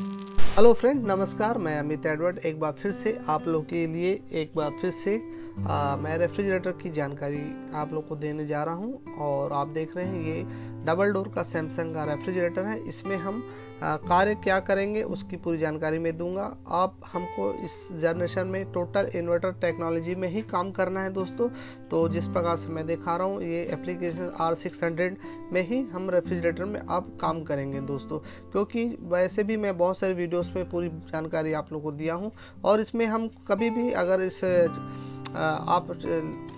Hello friend, नमस्कार। मैं Amit Edward एक बार फिर से आप लोग के लिए मैं रेफ्रिजरेटर की जानकारी आप लोग को देने जा रहा हूं। और आप देख रहे हैं ये डबल डोर का सैमसंग का रेफ्रिजरेटर है। इसमें हम कार्य क्या करेंगे उसकी पूरी जानकारी मैं दूंगा। आप हमको इस जनरेशन में टोटल इन्वर्टर टेक्नोलॉजी में ही काम करना है दोस्तों। तो जिस प्रकार से मैं दिखा रहा हूँ, ये एप्लीकेशन R600 में ही हम रेफ्रिजरेटर में अब काम करेंगे दोस्तों। क्योंकि वैसे भी मैं बहुत सारे वीडियोस में पूरी जानकारी आप लोगों को दिया हूँ। और इसमें हम कभी भी अगर आप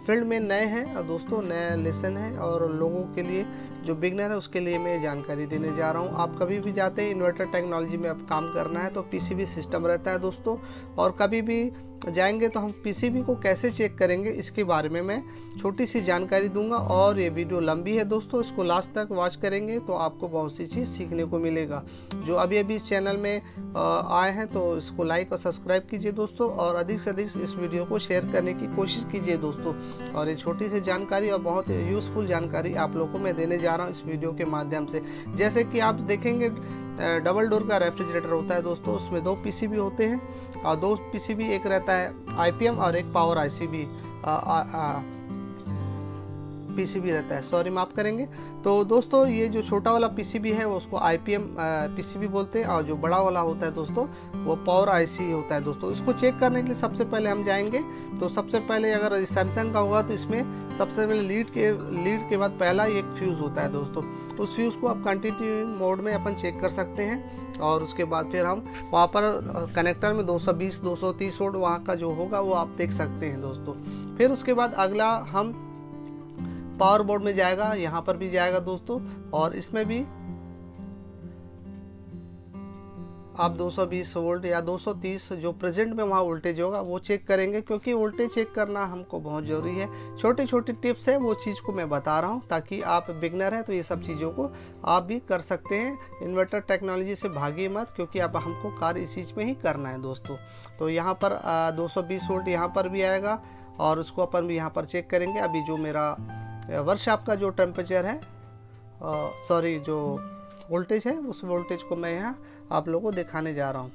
फील्ड में नए हैं दोस्तों, नया लेसन है और लोगों के लिए जो बिगनर है उसके लिए मैं जानकारी देने जा रहा हूं। आप कभी भी जाते हैं इन्वर्टर टेक्नोलॉजी में अब काम करना है तो पीसीबी सिस्टम रहता है दोस्तों। और कभी भी जाएंगे तो हम पीसीबी को कैसे चेक करेंगे इसके बारे में मैं छोटी सी जानकारी दूंगा। और ये वीडियो लंबी है दोस्तों, इसको लास्ट तक वॉच करेंगे तो आपको बहुत सी चीज़ सीखने को मिलेगा। जो अभी इस चैनल में आए हैं तो इसको लाइक और सब्सक्राइब कीजिए दोस्तों, और अधिक से अधिक इस वीडियो को शेयर करने की कोशिश कीजिए दोस्तों। और ये छोटी सी जानकारी और बहुत यूज़फुल जानकारी आप लोगों को मैं देने जा रहा हूँ इस वीडियो के माध्यम से। जैसे कि आप देखेंगे डबल डोर का रेफ्रिजरेटर होता है दोस्तों, उसमें दो पीसीबी होते हैं और दो पीसीबी, एक रहता है आईपीएम और एक पावर आईसीबी पीसीबी रहता है, सॉरी माफ़ करेंगे। तो दोस्तों ये जो छोटा वाला पीसीबी है वो उसको आईपीएम पीसीबी बोलते हैं, और जो बड़ा वाला होता है दोस्तों वो पावर आईसी होता है दोस्तों। इसको चेक करने के लिए सबसे पहले हम जाएंगे तो सबसे पहले अगर सैमसंग का होगा तो इसमें सबसे पहले लीड के बाद पहला एक फ्यूज़ होता है दोस्तों। उस फ्यूज़ को आप कंटिन्यू मोड में अपन चेक कर सकते हैं। और उसके बाद फिर हम वहाँ पर कनेक्टर में 220 230 वोल्ट वहाँ का जो होगा वो आप देख सकते हैं दोस्तों। फिर उसके बाद अगला हम पावर बोर्ड में जाएगा, यहाँ पर भी जाएगा दोस्तों, और इसमें भी आप 220 वोल्ट या 230 जो प्रेजेंट में वहाँ वोल्टेज होगा वो चेक करेंगे। क्योंकि वोल्टेज चेक करना हमको बहुत ज़रूरी है। छोटी छोटी टिप्स है, वो चीज़ को मैं बता रहा हूँ ताकि आप बिगनर हैं तो ये सब चीज़ों को आप भी कर सकते हैं। इन्वर्टर टेक्नोलॉजी से भागिए मत, क्योंकि अब हमको कार्य इस चीज़ में ही करना है दोस्तों। तो यहाँ पर 220 वोल्ट यहाँ पर भी आएगा और उसको अपन भी यहाँ पर चेक करेंगे। अभी जो मेरा वर्कशॉप का जो टेम्परेचर है, सॉरी जो वोल्टेज है, उस वोल्टेज को मैं यहाँ आप लोगों को दिखाने जा रहा हूँ।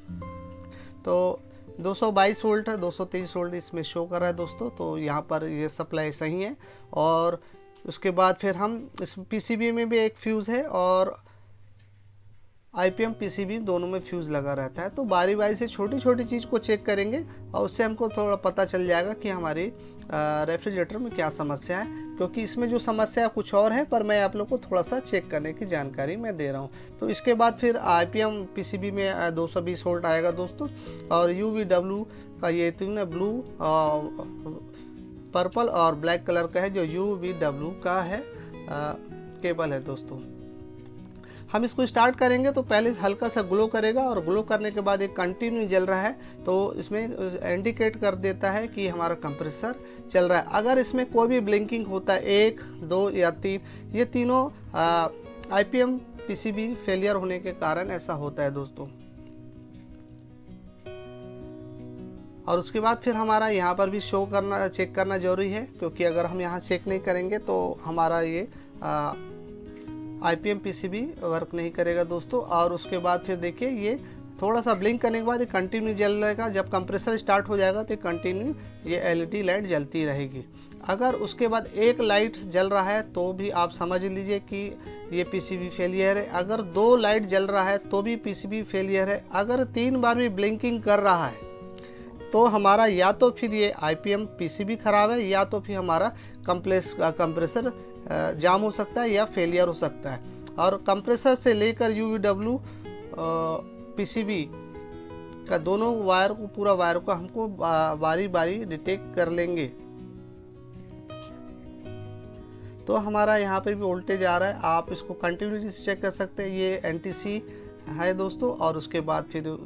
तो 222 वोल्ट है, 223 वोल्ट इसमें शो कर रहा है दोस्तों। तो यहाँ पर ये सप्लाई सही है। और उसके बाद फिर हम इस पीसीबी में भी एक फ्यूज़ है और आईपीएम पीसीबी दोनों में फ्यूज़ लगा रहता है। तो बारी बारी से छोटी छोटी चीज़ को चेक करेंगे और उससे हमको थोड़ा पता चल जाएगा कि हमारी रेफ्रिजरेटर में क्या समस्या है। क्योंकि इसमें जो समस्या है कुछ और है, पर मैं आप लोग को थोड़ा सा चेक करने की जानकारी मैं दे रहा हूँ। तो इसके बाद फिर आईपीएम पीसीबी में 220 वोल्ट आएगा दोस्तों। और यूवीडब्ल्यू का ये तीनों ब्लू, पर्पल और ब्लैक कलर का है जो यूवीडब्ल्यू का है केबल है दोस्तों। हम इसको स्टार्ट करेंगे तो पहले हल्का सा ग्लो करेगा और ग्लो करने के बाद एक कंटिन्यू जल रहा है तो इसमें इंडिकेट कर देता है कि हमारा कंप्रेसर चल रहा है। अगर इसमें कोई भी ब्लिंकिंग होता है 1, 2 या 3, ये तीनों आईपीएम पीसीबी फेलियर होने के कारण ऐसा होता है दोस्तों। और उसके बाद फिर हमारा यहाँ पर भी चेक करना जरूरी है, क्योंकि अगर हम यहाँ चेक नहीं करेंगे तो हमारा ये आईपीएम पीसीबी वर्क नहीं करेगा दोस्तों। और उसके बाद फिर देखिए ये थोड़ा सा ब्लिंक करने के बाद ये कंटिन्यू जल रहेगा। जब कंप्रेसर स्टार्ट हो जाएगा तो कंटिन्यू ये एलईडी लाइट जलती रहेगी। अगर उसके बाद एक लाइट जल रहा है तो भी आप समझ लीजिए कि ये पीसीबी फेलियर है। अगर 2 लाइट जल रहा है तो भी पीसीबी फेलियर है। अगर 3 बार भी ब्लिंकिंग कर रहा है तो हमारा या तो फिर ये आईपीएम पीसीबी खराब है या तो फिर हमारा कंप्रेसर जाम हो सकता है या फेलियर हो सकता है। और कंप्रेसर से लेकर यूवीडब्ल्यू पीसीबी का दोनों वायर को, पूरा वायर को हमको बारी बारी डिटेक्ट कर लेंगे। तो हमारा यहाँ पे भी वोल्टेज आ रहा है, आप इसको कंटिन्यूटी से चेक कर सकते हैं। ये एनटीसी है दोस्तों। और उसके बाद फिर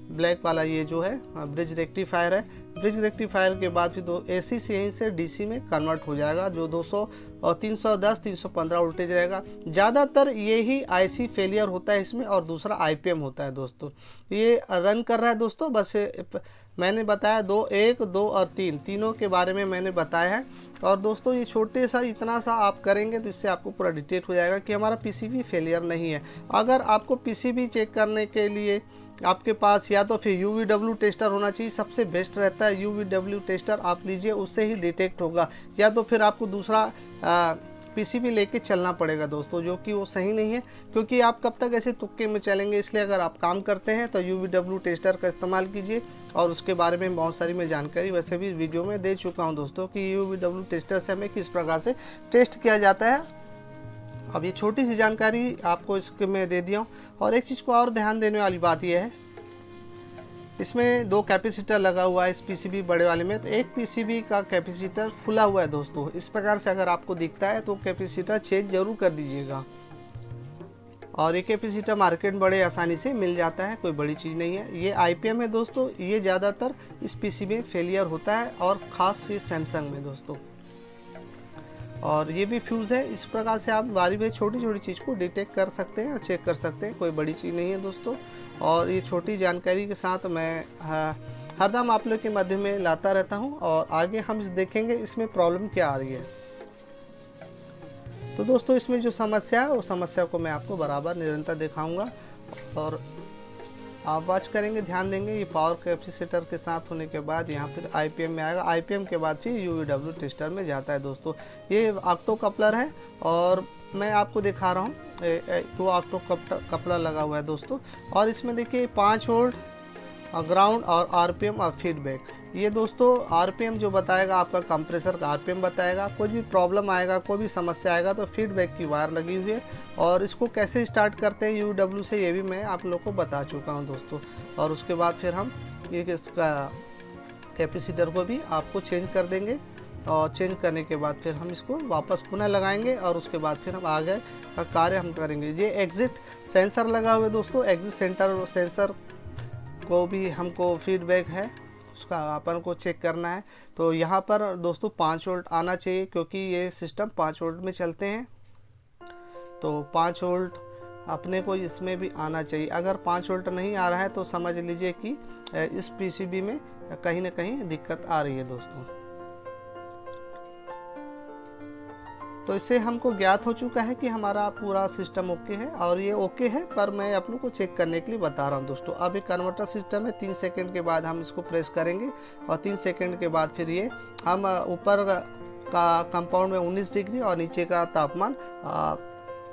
ब्लैक वाला ये जो है ब्रिज रेक्टिफायर है, ब्रिज रेक्टिफायर के बाद फिर AC से यहीं से DC में कन्वर्ट हो जाएगा, जो 200 और 310 315 वोल्टेज रहेगा। ज़्यादातर यही IC फेलियर होता है इसमें, और दूसरा IPM होता है दोस्तों। ये रन कर रहा है दोस्तों, बस मैंने बताया 2, 1, 2 और 3 तीनों के बारे में मैंने बताया है। और दोस्तों ये छोटे सा इतना सा आप करेंगे तो इससे आपको पूरा डिटेक्ट हो जाएगा कि हमारा PCB फेलियर नहीं है। अगर आपको PCB चेक करने के लिए आपके पास या तो फिर UVW टेस्टर होना चाहिए, सबसे बेस्ट रहता है UVW टेस्टर, आप लीजिए, उससे ही डिटेक्ट होगा। या तो फिर आपको दूसरा PCB लेके चलना पड़ेगा दोस्तों, जो कि वो सही नहीं है, क्योंकि आप कब तक ऐसे तुक्के में चलेंगे। इसलिए अगर आप काम करते हैं तो UVW टेस्टर का इस्तेमाल कीजिए, और उसके बारे में बहुत सारी मैं जानकारी वैसे भी वीडियो में दे चुका हूं दोस्तों कि UVW टेस्टर से हमें किस प्रकार से टेस्ट किया जाता है। अब ये छोटी सी जानकारी आपको इसके मैं दे दिया हूँ। और एक चीज़ को और ध्यान देने वाली बात यह है, इसमें 2 कैपेसिटर लगा हुआ है इस PCB बड़े वाले में। तो एक PCB का कैपेसिटर खुला हुआ है दोस्तों, इस प्रकार से अगर आपको दिखता है तो कैपेसिटर चेंज जरूर कर दीजिएगा। और ये कैपेसिटर मार्केट में बड़े आसानी से मिल जाता है, कोई बड़ी चीज़ नहीं है। ये IPM है दोस्तों, ये ज़्यादातर इस PCB में फेलियर होता है, और ख़ास ये सैमसंग में दोस्तों। और ये भी फ्यूज़ है। इस प्रकार से आप बारी बारी छोटी छोटी चीज़ को डिटेक्ट कर सकते हैं और चेक कर सकते हैं, कोई बड़ी चीज़ नहीं है दोस्तों। और ये छोटी जानकारी के साथ मैं हरदम आप लोग के माध्यम में लाता रहता हूं, और आगे हम देखेंगे इसमें प्रॉब्लम क्या आ रही है। तो दोस्तों इसमें जो समस्या है वो समस्या को मैं आपको बराबर निरंतर दिखाऊंगा, और आप वॉच करेंगे, ध्यान देंगे। ये पावर कैपेसिटर के साथ होने के बाद यहाँ फिर IPM में आएगा, IPM के बाद फिर UVW टेस्टर में जाता है दोस्तों। ये ऑक्टो कपलर है, और मैं आपको दिखा रहा हूँ, 2 ऑक्टो कपलर लगा हुआ है दोस्तों। और इसमें देखिए 5 वोल्ट ग्राउंड और RPM और फीडबैक। ये दोस्तों RPM जो बताएगा आपका कंप्रेसर का RPM बताएगा। कोई भी प्रॉब्लम आएगा, कोई भी समस्या आएगा तो फीडबैक की वायर लगी हुई है, और इसको कैसे स्टार्ट करते हैं UVW से ये भी मैं आप लोग को बता चुका हूँ दोस्तों। और उसके बाद फिर हम ये इसका कैपेसिटर को भी आपको चेंज कर देंगे, और चेंज करने के बाद फिर हम इसको वापस पुनः लगाएंगे, और उसके बाद फिर हम आगे का कार्य हम करेंगे। ये एग्जिट सेंसर लगा हुआ है दोस्तों, एग्जिट सेंसर को भी हमको फीडबैक है, उसका अपन को चेक करना है। तो यहाँ पर दोस्तों 5 वोल्ट आना चाहिए, क्योंकि ये सिस्टम 5 वोल्ट में चलते हैं, तो 5 वोल्ट अपने को इसमें भी आना चाहिए। अगर 5 वोल्ट नहीं आ रहा है तो समझ लीजिए कि इस PCB में कहीं ना कहीं दिक्कत आ रही है दोस्तों। तो इससे हमको ज्ञात हो चुका है कि हमारा पूरा सिस्टम ओके है, और ये ओके है, पर मैं आप लोग को चेक करने के लिए बता रहा हूँ दोस्तों। अब एक कन्वर्टर सिस्टम है, 3 सेकंड के बाद हम इसको प्रेस करेंगे, और 3 सेकंड के बाद फिर ये हम ऊपर का कंपाउंड में 19 डिग्री और नीचे का तापमान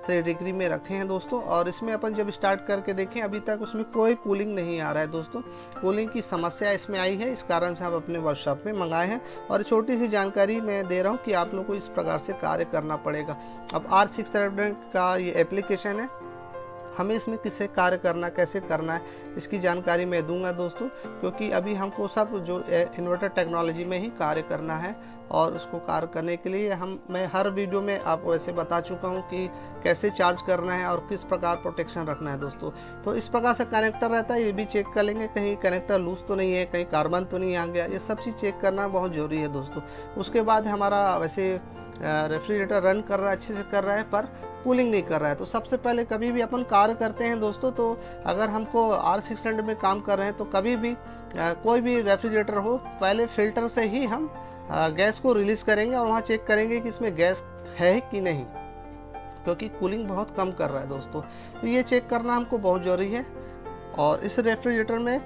3 डिग्री में रखे हैं दोस्तों। और इसमें अपन जब स्टार्ट करके देखें, अभी तक उसमें कोई कूलिंग नहीं आ रहा है दोस्तों। कूलिंग की समस्या इसमें आई है, इस कारण से हम अपने वर्कशॉप में मंगाए हैं। और छोटी सी जानकारी मैं दे रहा हूँ कि आप लोग को इस प्रकार से कार्य करना पड़ेगा। अब R600 का ये एप्लीकेशन है, हमें इसमें किससे कार्य करना, कैसे करना है, इसकी जानकारी मैं दूंगा दोस्तों, क्योंकि अभी हमको सब जो इन्वर्टर टेक्नोलॉजी में ही कार्य करना है। और उसको कार्य करने के लिए मैं हर वीडियो में आपको ऐसे बता चुका हूं कि कैसे चार्ज करना है और किस प्रकार प्रोटेक्शन रखना है दोस्तों। तो इस प्रकार से कनेक्टर रहता है, ये भी चेक कर लेंगे, कहीं कनेक्टर लूज तो नहीं है, कहीं कार्बन तो नहीं आ गया, ये सब चीज़ चेक करना बहुत ज़रूरी है दोस्तों। उसके बाद हमारा वैसे रेफ्रिजरेटर रन कर रहा है, अच्छे से कर रहा है, पर कूलिंग नहीं कर रहा है। तो सबसे पहले कभी भी अपन कार्य करते हैं दोस्तों, तो अगर हमको R600 में काम कर रहे हैं तो कभी भी कोई भी रेफ्रिजरेटर हो, पहले फिल्टर से ही हम गैस को रिलीज़ करेंगे, और वहाँ चेक करेंगे कि इसमें गैस है कि नहीं, क्योंकि कूलिंग बहुत कम कर रहा है दोस्तों। तो ये चेक करना हमको बहुत ज़रूरी है। और इस रेफ्रिजरेटर में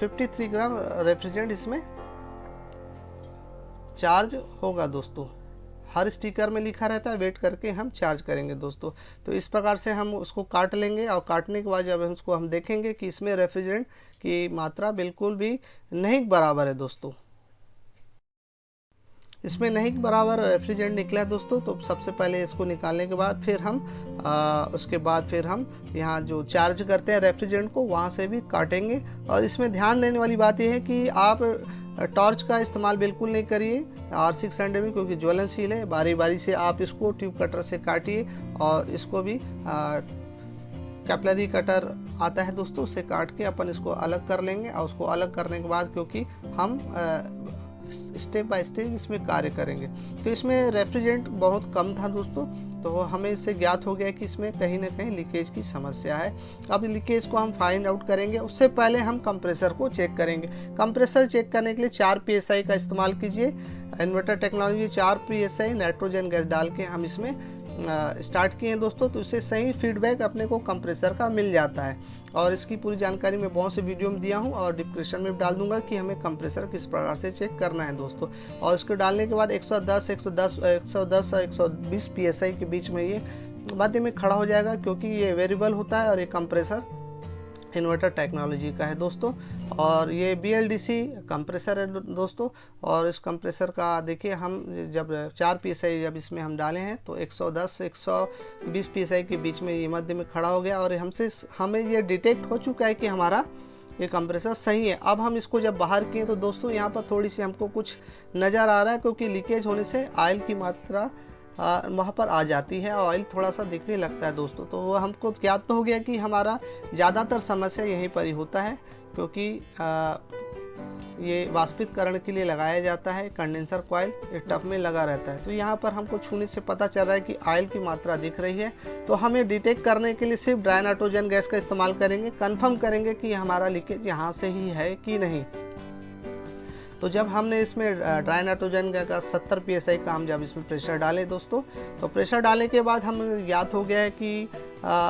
53 ग्राम रेफ्रिजरेंट इसमें चार्ज होगा दोस्तों। हर स्टिकर में लिखा रहता है, वेट करके हम चार्ज करेंगे दोस्तों। तो इस प्रकार से हम उसको काट लेंगे, और काटने के बाद जब उसको हम देखेंगे कि इसमें रेफ्रिजरेंट की मात्रा बिल्कुल भी नहीं बराबर है दोस्तों, इसमें नहीं बराबर रेफ्रिजरेंट निकला है दोस्तों। तो सबसे पहले इसको निकालने के बाद फिर हम उसके बाद फिर हम यहाँ जो चार्ज करते हैं रेफ्रिजरेंट को, वहाँ से भी काटेंगे। और इसमें ध्यान देने वाली बात यह है कि आप टॉर्च का इस्तेमाल बिल्कुल नहीं करिए R600 में, क्योंकि ज्वलनशील है। बारी बारी से आप इसको ट्यूब कटर से काटिए, और इसको भी कैपिलरी कटर आता है दोस्तों, उससे काट के अपन इसको अलग कर लेंगे। और उसको अलग करने के बाद क्योंकि हम स्टेप बाय स्टेप इसमें कार्य करेंगे, तो इसमें रेफ्रिजरेंट बहुत कम था दोस्तों, तो हमें इससे ज्ञात हो गया कि इसमें कहीं ना कहीं लीकेज की समस्या है। अब लीकेज को हम फाइंड आउट करेंगे, उससे पहले हम कंप्रेसर को चेक करेंगे। कंप्रेसर चेक करने के लिए 4 PSI का इस्तेमाल कीजिए। Inverter technology 4 PSI nitrogen gas डाल के हम इसमें स्टार्ट किए हैं दोस्तों, तो इससे सही फीडबैक अपने को कंप्रेसर का मिल जाता है। और इसकी पूरी जानकारी मैं बहुत से वीडियो में दिया हूं और डिस्क्रिप्शन में डाल दूंगा कि हमें कंप्रेसर किस प्रकार से चेक करना है दोस्तों। और इसको डालने के बाद 110 और 120 PSI के बीच में ये मध्य में खड़ा हो जाएगा, क्योंकि ये वेरिएबल होता है और ये कंप्रेसर इन्वर्टर टेक्नोलॉजी का है दोस्तों। और ये BLDC कंप्रेसर है दोस्तों। और इस कंप्रेसर का देखिए, हम जब 4 PSI जब इसमें हम डाले हैं तो 110 120 PSI के बीच में ये मध्य में खड़ा हो गया, और हमें ये डिटेक्ट हो चुका है कि हमारा ये कंप्रेसर सही है। अब हम इसको जब बाहर किए तो दोस्तों यहाँ पर थोड़ी सी हमको कुछ नज़र आ रहा है, क्योंकि लीकेज होने से ऑयल की मात्रा वहाँ पर आ जाती है, ऑयल थोड़ा सा दिखने लगता है दोस्तों। तो वो हमको ज्ञात तो हो गया कि हमारा ज़्यादातर समस्या यहीं पर ही होता है, क्योंकि ये वाष्पितकरण के लिए लगाया जाता है। कंडेंसर कॉइल ये टब में लगा रहता है, तो यहाँ पर हमको छूने से पता चल रहा है कि ऑयल की मात्रा दिख रही है। तो हमें डिटेक्ट करने के लिए सिर्फ ड्राई नाइट्रोजन गैस का इस्तेमाल करेंगे, कंफर्म करेंगे कि हमारा लीकेज यहाँ से ही है कि नहीं। तो जब हमने इसमें ड्राई नाइट्रोजन का 70 PSI का हम जब इसमें प्रेशर डाले दोस्तों, तो प्रेशर डालने के बाद हमें याद हो गया है कि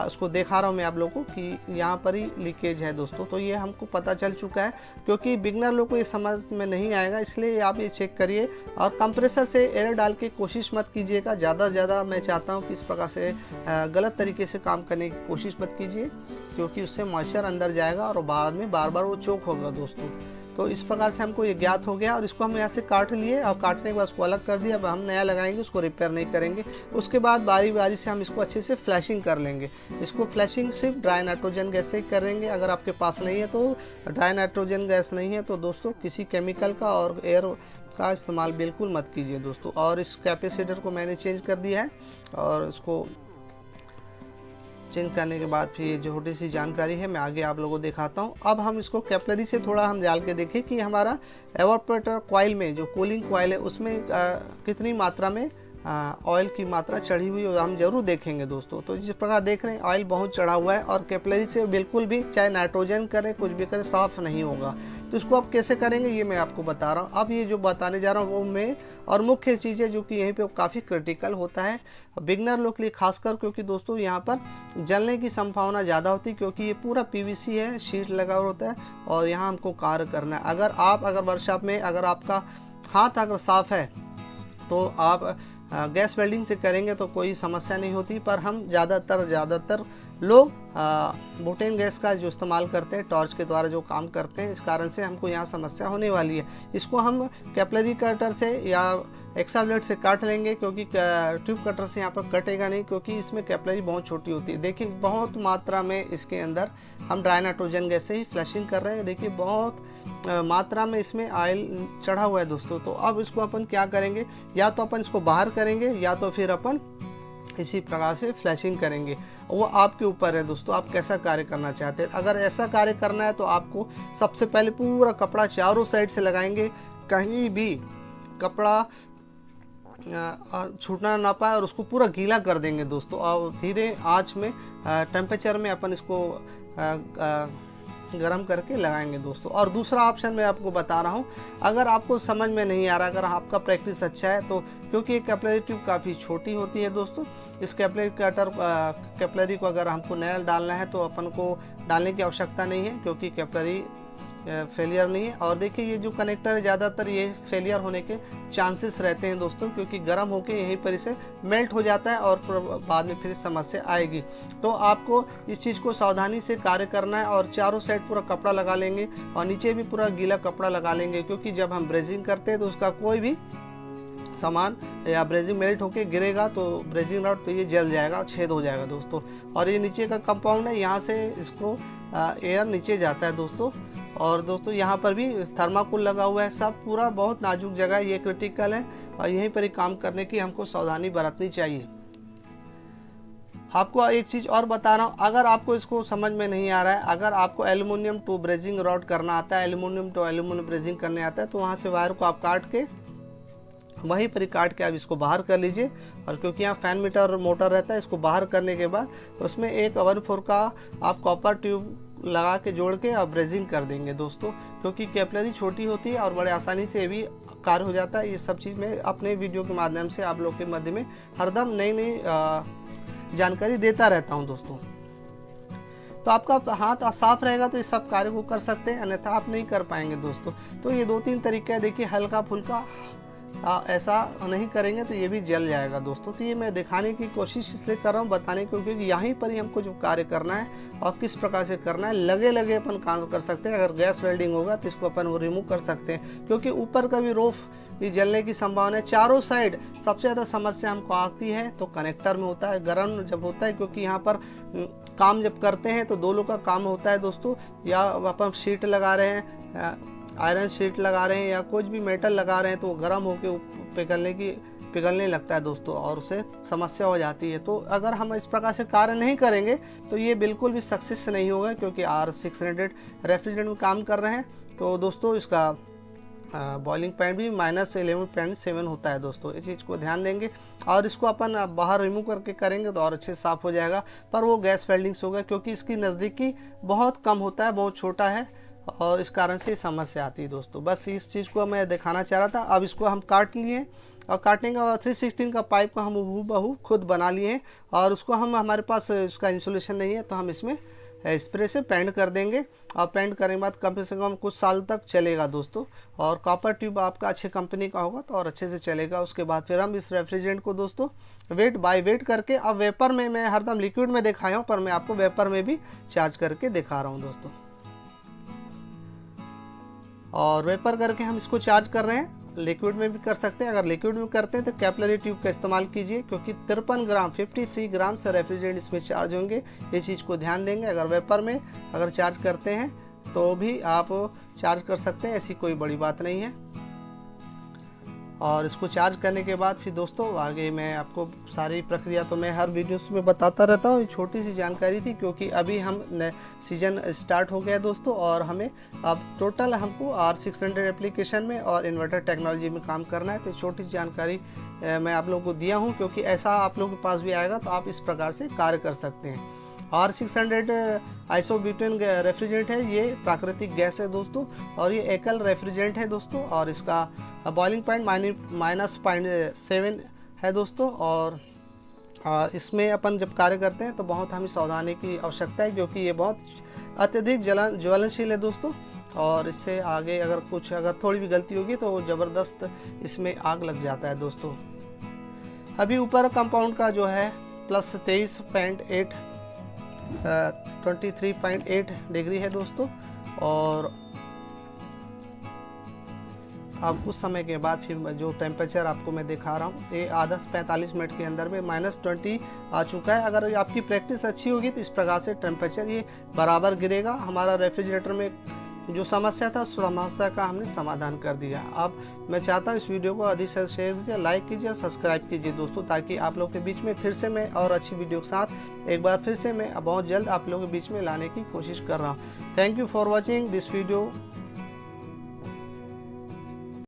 उसको दिखा रहा हूँ मैं आप लोगों को कि यहाँ पर ही लीकेज है दोस्तों। तो ये हमको पता चल चुका है, क्योंकि बिगनर लोग को ये समझ में नहीं आएगा, इसलिए आप ये चेक करिए। और कंप्रेसर से एयर डाल के कोशिश मत कीजिएगा, ज़्यादा से ज़्यादा मैं चाहता हूँ कि इस प्रकार से गलत तरीके से काम करने की कोशिश मत कीजिए, क्योंकि उससे मॉइस्चर अंदर जाएगा और बाद में बार बार वो चोक होगा दोस्तों। तो इस प्रकार से हमको ये ज्ञात हो गया, और इसको हम यहाँ से काट लिए और काटने के बाद उसको अलग कर दिया। अब हम नया लगाएंगे, उसको रिपेयर नहीं करेंगे। उसके बाद बारी बारी से हम इसको अच्छे से फ्लैशिंग कर लेंगे। इसको फ्लैशिंग सिर्फ ड्राई नाइट्रोजन गैस से ही करेंगे। अगर आपके पास नहीं है तो ड्राई नाइट्रोजन गैस नहीं है तो दोस्तों किसी केमिकल का और एयर का इस्तेमाल बिल्कुल मत कीजिए दोस्तों। और इस कैपेसिटर को मैंने चेंज कर दिया है, और इसको चेंज करने के बाद फिर ये जो छोटी सी जानकारी है मैं आगे आप लोगों को दिखाता हूँ। अब हम इसको कैपिलरी से थोड़ा हम डाल के देखें कि हमारा एवापोरेटर कॉइल में जो कूलिंग कॉइल है उसमें कितनी मात्रा में ऑयल की मात्रा चढ़ी हुई है, हम जरूर देखेंगे दोस्तों। तो जिस प्रकार देख रहे हैं ऑयल बहुत चढ़ा हुआ है, और कैपिलरी से बिल्कुल भी चाहे नाइट्रोजन करें कुछ भी करें साफ़ नहीं होगा। तो इसको आप कैसे करेंगे ये मैं आपको बता रहा हूँ। अब ये जो बताने जा रहा हूँ वो मैं और मुख्य चीज़ें जो कि यहीं पे काफ़ी क्रिटिकल होता है बिगनर लोग के लिए खासकर, क्योंकि दोस्तों यहाँ पर जलने की संभावना ज़्यादा होती है, क्योंकि ये पूरा PVC है, शीट लगा हुआ होता है और यहाँ हमको कार्य करना है। अगर वर्कशॉप में अगर आपका हाथ अगर साफ़ है तो आप गैस वेल्डिंग से करेंगे तो कोई समस्या नहीं होती। पर हम ज़्यादातर लोग बुटेन गैस का जो इस्तेमाल करते हैं, टॉर्च के द्वारा जो काम करते हैं, इस कारण से हमको यहाँ समस्या होने वाली है। इसको हम कैपिलरी कटर से या एक्सा ब्लेड से काट लेंगे, क्योंकि ट्यूब कटर से यहाँ पर कटेगा नहीं, क्योंकि इसमें कैपिलरी बहुत छोटी होती है। देखिए बहुत मात्रा में इसके अंदर हम ड्राई नाइट्रोजन गैस से ही फ्लैशिंग कर रहे हैं। देखिए बहुत मात्रा में इसमें ऑयल चढ़ा हुआ है दोस्तों। तो अब इसको अपन क्या करेंगे, या तो अपन इसको बाहर करेंगे या तो फिर अपन इसी प्रकार से फ्लैशिंग करेंगे। वो आपके ऊपर है दोस्तों, आप कैसा कार्य करना चाहते हैं। अगर ऐसा कार्य करना है तो आपको सबसे पहले पूरा कपड़ा चारों साइड से लगाएंगे, कहीं भी कपड़ा छूटना ना पाए, और उसको पूरा गीला कर देंगे दोस्तों। और धीरे आंच में टेम्परेचर में अपन इसको गरम करके लगाएंगे दोस्तों। और दूसरा ऑप्शन मैं आपको बता रहा हूँ, अगर आपको समझ में नहीं आ रहा, अगर आपका प्रैक्टिस अच्छा है तो, क्योंकि ये कैपिलरी ट्यूब काफ़ी छोटी होती है दोस्तों, इस कैपिलरी को अगर हमको नया डालना है तो अपन को डालने की आवश्यकता नहीं है, क्योंकि कैपिलरी फेलियर नहीं है। और देखिए ये जो कनेक्टर है ज़्यादातर ये फेलियर होने के चांसेस रहते हैं दोस्तों, क्योंकि गर्म होके यहीं पर इसे मेल्ट हो जाता है और बाद में फिर समस्या आएगी। तो आपको इस चीज़ को सावधानी से कार्य करना है, और चारों साइड पूरा कपड़ा लगा लेंगे और नीचे भी पूरा गीला कपड़ा लगा लेंगे, क्योंकि जब हम ब्रेजिंग करते हैं तो उसका कोई भी सामान या ब्रेजिंग मेल्ट होके गिरेगा तो ब्रेजिंग रॉड पे ये जल जाएगा, छेद हो जाएगा दोस्तों। और ये नीचे का कंपाउंड है, यहाँ से इसको एयर नीचे जाता है दोस्तों। और दोस्तों यहाँ पर भी थर्माकोल लगा हुआ है, सब पूरा बहुत नाजुक जगह है, ये क्रिटिकल है और यहीं पर ही काम करने की हमको सावधानी बरतनी चाहिए। आपको एक चीज़ और बता रहा हूँ, अगर आपको इसको समझ में नहीं आ रहा है, अगर आपको एल्युमिनियम टू ब्रेजिंग रॉड करना आता है, एल्युमिनियम टू एल्युमिनियम ब्रेजिंग करने आता है, तो वहाँ से वायर को आप काट के वहीं पर काट के आप इसको बाहर कर लीजिए। और क्योंकि यहाँ फैन मीटर मोटर रहता है, इसको बाहर करने के बाद उसमें एक 1/4 का आप कॉपर ट्यूब लगा के जोड़ के आप ब्रेजिंग कर देंगे दोस्तों, क्योंकि कैपिलरी छोटी होती है और बड़े आसानी से भी कार्य हो जाता है। ये सब चीज़ मैं अपने वीडियो के माध्यम से आप लोग के मध्य में हरदम नई नई जानकारी देता रहता हूँ दोस्तों। तो आपका हाथ साफ रहेगा तो इस सब कार्य को कर सकते हैं, अन्यथा आप नहीं कर पाएंगे दोस्तों। तो ये 2-3 तरीके हैं, देखिए हल्का फुल्का ऐसा नहीं करेंगे तो ये भी जल जाएगा दोस्तों। तो ये मैं दिखाने की कोशिश इसलिए कर रहा हूँ, बताने को, क्योंकि यहीं पर ही हमको जो कार्य करना है और किस प्रकार से करना है, लगे लगे अपन काम कर सकते हैं। अगर गैस वेल्डिंग होगा तो इसको अपन वो रिमूव कर सकते हैं, क्योंकि ऊपर का भी रोफ भी जलने की संभावना है। चारों साइड सबसे ज़्यादा समस्या हमको आती है तो कनेक्टर में होता है, गर्म जब होता है, क्योंकि यहाँ पर काम जब करते हैं तो 2 लोग का काम होता है दोस्तों। या अपन शीट लगा रहे हैं, आयरन शीट लगा रहे हैं या कुछ भी मेटल लगा रहे हैं, तो गर्म होकर पिघलने लगता है दोस्तों, और उससे समस्या हो जाती है। तो अगर हम इस प्रकार से कार्य नहीं करेंगे तो ये बिल्कुल भी सक्सेस नहीं होगा, क्योंकि R600 रेफ्रिजरेंट में काम कर रहे हैं। तो दोस्तों इसका बॉइलिंग पॉइंट भी -11.7 होता है दोस्तों, इस चीज़ को ध्यान देंगे। और इसको अपन बाहर रिमूव करके करेंगे तो और अच्छे से साफ़ हो जाएगा, पर वो गैस वेल्डिंग्स होगा, क्योंकि इसकी नज़दीकी बहुत कम होता है, बहुत छोटा है, और इस कारण से समस्या आती है दोस्तों। बस इस चीज़ को मैं दिखाना चाह रहा था। अब इसको हम काट लिए और काटने का 316 का पाइप को हम हूबहू खुद बना लिए हैं, और उसको हमारे पास इसका इंसुलेशन नहीं है तो हम इसमें स्प्रे से पेंट कर देंगे। और पेंट करने के बाद कम से कम कुछ साल तक चलेगा दोस्तों। और कॉपर ट्यूब आपका अच्छे कंपनी का होगा तो और अच्छे से चलेगा। उसके बाद फिर हम इस रेफ्रिजरेंट को दोस्तों वेट बाय वेट करके, अब वेपर में मैं हरदम लिक्विड में दिखाया हूँ, पर मैं आपको वेपर में भी चार्ज करके दिखा रहा हूँ दोस्तों। और वेपर करके हम इसको चार्ज कर रहे हैं। लिक्विड में भी कर सकते हैं, अगर लिक्विड में करते हैं तो कैपिलरी ट्यूब का इस्तेमाल कीजिए, क्योंकि 53 ग्राम से रेफ्रिजरेंट इसमें चार्ज होंगे, ये चीज़ को ध्यान देंगे। अगर वेपर में अगर चार्ज करते हैं तो भी आप चार्ज कर सकते हैं, ऐसी कोई बड़ी बात नहीं है। और इसको चार्ज करने के बाद फिर दोस्तों आगे मैं आपको सारी प्रक्रिया तो मैं हर वीडियोस में बताता रहता हूँ। ये छोटी सी जानकारी थी, क्योंकि अभी हम सीजन स्टार्ट हो गया दोस्तों, और हमें अब टोटल हमको R600 एप्लीकेशन में और इन्वर्टर टेक्नोलॉजी में काम करना है। तो छोटी सी जानकारी मैं आप लोगों को दिया हूँ, क्योंकि ऐसा आप लोगों के पास भी आएगा तो आप इस प्रकार से कार्य कर सकते हैं। R600 आइसोब्यूटेन रेफ्रिजरेंट है, ये प्राकृतिक गैस है दोस्तों, और ये एकल रेफ्रिजरेंट है दोस्तों। और इसका बॉइलिंग पॉइंट -0.7 है दोस्तों। और इसमें अपन जब कार्य करते हैं तो बहुत हमें सावधानी की आवश्यकता है, क्योंकि ये बहुत अत्यधिक ज्वलनशील है दोस्तों। और इससे आगे अगर थोड़ी भी गलती होगी तो ज़बरदस्त इसमें आग लग जाता है दोस्तों। अभी ऊपर कंपाउंड का जो है +23.8 डिग्री है दोस्तों। और अब कुछ समय के बाद फिर जो टेम्परेचर आपको मैं दिखा रहा हूँ, ये आधा से 45 मिनट के अंदर में -20 आ चुका है। अगर आपकी प्रैक्टिस अच्छी होगी तो इस प्रकार से टेम्परेचर ये बराबर गिरेगा। हमारा रेफ्रिजरेटर में जो समस्या था उस समस्या का हमने समाधान कर दिया। अब मैं चाहता हूँ इस वीडियो को अधिक से शेयर कीजिए, लाइक कीजिए, सब्सक्राइब कीजिए दोस्तों, ताकि आप लोग के बीच में फिर से मैं और अच्छी वीडियो के साथ एक बार फिर से मैं बहुत जल्द आप लोगों के बीच में लाने की कोशिश कर रहा हूँ। Thank you for watching this video.